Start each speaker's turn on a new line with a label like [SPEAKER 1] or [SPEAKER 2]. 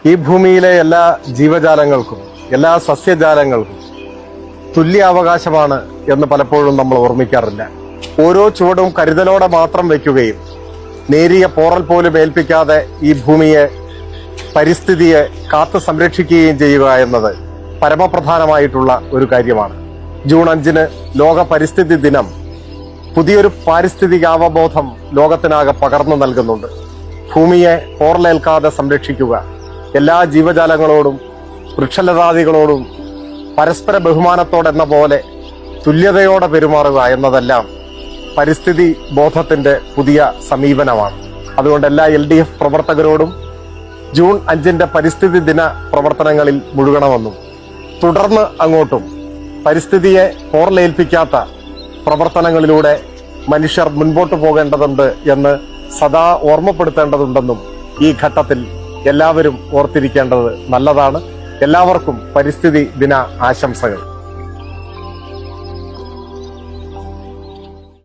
[SPEAKER 1] ഈ ഭൂമിയിലെ എല്ലാ ജീവജാലങ്ങൾക്കും എല്ലാ സസ്യജാലങ്ങൾക്കും തുല്യാവകാശമാണ് എന്ന് പലപ്പോഴും നമ്മൾ ഓർമ്മിക്കാറില്ല. ഓരോ ചുവടും കരുതലോടെ മാത്രം വയ്ക്കുകയും നേരിയ പോറൽ പോലും ഏൽപ്പിക്കാതെ ഈ ഭൂമിയെ പരിസ്ഥിതിയെ കാത്തു സംരക്ഷിക്കുകയും ചെയ്യുക എന്നത് പരമപ്രധാനമായിട്ടുള്ള ഒരു കാര്യമാണ്. ജൂൺ 5 ലോക പരിസ്ഥിതി ദിനം പുതിയൊരു പാരിസ്ഥിതിക അവബോധം ലോകത്തിനാകെ പകർന്നു നൽകുന്നുണ്ട്. ഭൂമിയെ പോറലേൽക്കാതെ സംരക്ഷിക്കുക, എല്ലാ ജീവജാലങ്ങളോടും വൃക്ഷലതാദികളോടും പരസ്പര ബഹുമാനത്തോടെന്ന പോലെ തുല്യതയോടെ പെരുമാറുക എന്നതെല്ലാം പരിസ്ഥിതി ബോധത്തിന്റെ പുതിയ സമീപനമാണ്. അതുകൊണ്ട് എല്ലാ LDF പ്രവർത്തകരോടും ജൂൺ 5 പരിസ്ഥിതി ദിന പ്രവർത്തനങ്ങളിൽ മുഴുകണമെന്നും തുടർന്ന് അങ്ങോട്ടും പരിസ്ഥിതിയെ പോറലേൽപ്പിക്കാത്ത പ്രവർത്തനങ്ങളിലൂടെ മനുഷ്യർ മുൻപോട്ട് പോകേണ്ടതുണ്ട് എന്ന് സദാ ഓർമ്മപ്പെടുത്തേണ്ടതുണ്ടെന്നും ഈ ഘട്ടത്തിൽ എല്ലാവരും ഓർത്തിരിക്കേണ്ടത് നല്ലതാണ്. എല്ലാവർക്കും പരിസ്ഥിതി ദിന ആശംസകൾ.